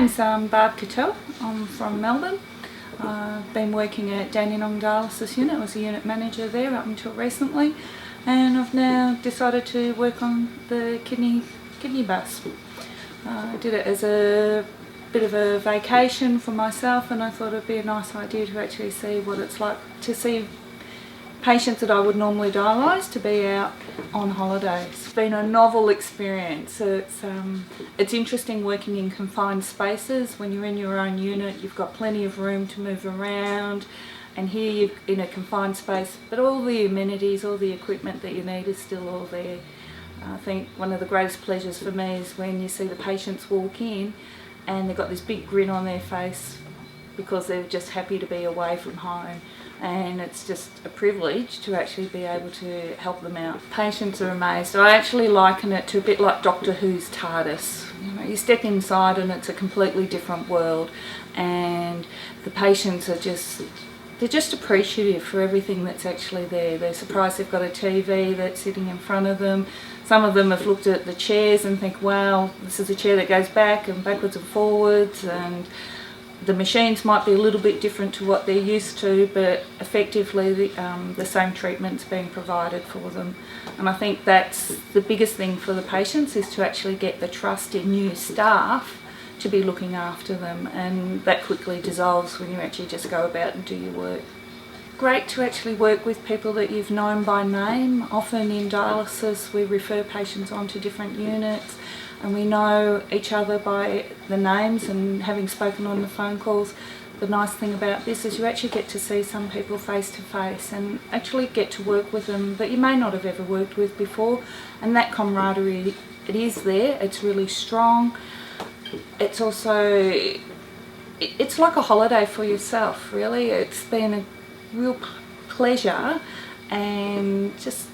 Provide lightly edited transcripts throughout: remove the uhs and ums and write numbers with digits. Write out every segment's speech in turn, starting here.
name's Barb Cattell. I'm from Melbourne. I've been working at Dandenong Dialysis Unit. I was a unit manager there up until recently, and I've now decided to work on the kidney bus. I did it as a bit of a vacation for myself, and I thought it'd be a nice idea to actually see what it's like to see patients that I would normally dialyse to be out on holidays. It's been a novel experience. It's interesting working in confined spaces. When you're in your own unit, you've got plenty of room to move around, and here you're in a confined space, but all the amenities, all the equipment that you need is still all there. I think one of the greatest pleasures for me is when you see the patients walk in and they've got this big grin on their face because they're just happy to be away from home, and it's just a privilege to actually be able to help them out. Patients are amazed. I actually liken it to a bit like Doctor Who's TARDIS. You step inside and it's a completely different world, and the patients are they're just appreciative for everything that's actually there. They're surprised they've got a TV that's sitting in front of them. Some of them have looked at the chairs and think, wow, this is a chair that goes back and backwards and forwards, and the machines might be a little bit different to what they're used to, but effectively the same treatment's being provided for them. And I think that's the biggest thing for the patients, is to actually get the trust in new staff to be looking after them, and that quickly dissolves when you actually just go about and do your work. Great to actually work with people that you've known by name. Often in dialysis we refer patients on to different units, and we know each other by the names, and having spoken on the phone calls, the nice thing about this is you actually get to see some people face to face and actually get to work with them that you may not have ever worked with before, and that camaraderie, it is there, it's really strong. It's also, it's like a holiday for yourself, really. It's been a real pleasure and just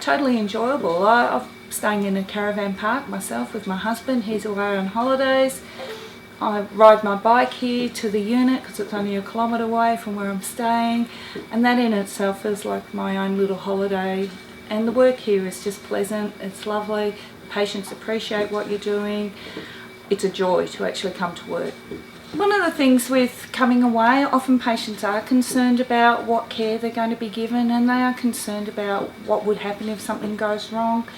totally enjoyable. I'm staying in a caravan park myself with my husband. He's away on holidays. I ride my bike here to the unit because it's only 1 kilometre away from where I'm staying, and that in itself is like my own little holiday. And the work here is just pleasant, it's lovely, the patients appreciate what you're doing. It's a joy to actually come to work. One of the things with coming away, often patients are concerned about what care they're going to be given, and they are concerned about what would happen if something goes wrong.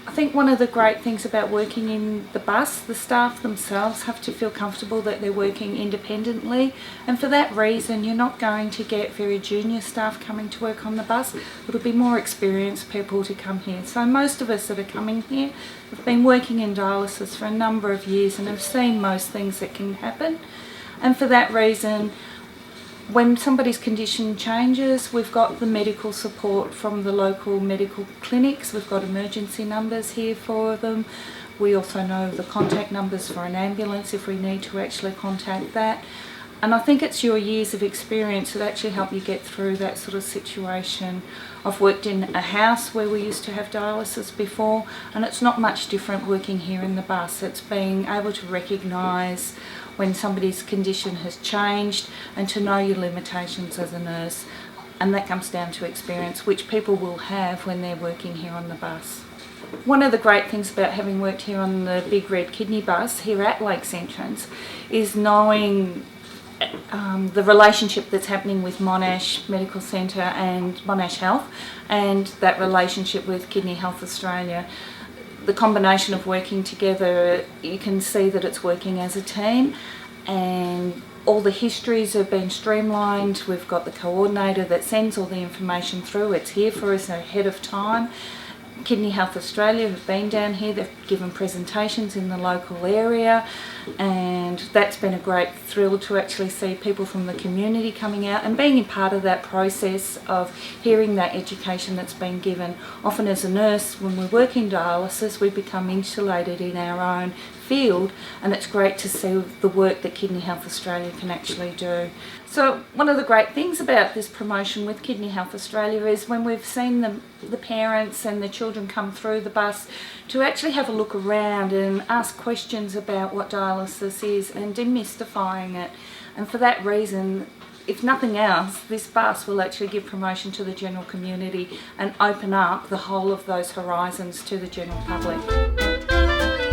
I think one of the great things about working in the bus, the staff themselves have to feel comfortable that they're working independently, and for that reason you're not going to get very junior staff coming to work on the bus. It'll be more experienced people to come here. So most of us that are coming here have been working in dialysis for a number of years and have seen most things that can happen, and for that reason when somebody's condition changes, we've got the medical support from the local medical clinics. We've got emergency numbers here for them. We also know the contact numbers for an ambulance if we need to actually contact that. And I think it's your years of experience that actually help you get through that sort of situation. I've worked in a house where we used to have dialysis before, and it's not much different working here in the bus. It's being able to recognise when somebody's condition has changed and to know your limitations as a nurse, and that comes down to experience, which people will have when they're working here on the bus. One of the great things about having worked here on the big red kidney bus here at Lakes Entrance is knowing the relationship that's happening with Monash Medical Centre and Monash Health, and that relationship with Kidney Health Australia. The combination of working together, you can see that it's working as a team, and all the histories have been streamlined. We've got the coordinator that sends all the information through. It's here for us ahead of time. Kidney Health Australia have been down here, they've given presentations in the local area, and that's been a great thrill to actually see people from the community coming out and being part of that process of hearing that education that's been given. Often as a nurse, when we work in dialysis, we become insulated in our own field, and it's great to see the work that Kidney Health Australia can actually do. So one of the great things about this promotion with Kidney Health Australia is when we've seen the parents and the children come through the bus, to actually have a look around and ask questions about what dialysis is and demystifying it. And for that reason, if nothing else, this bus will actually give promotion to the general community and open up the whole of those horizons to the general public.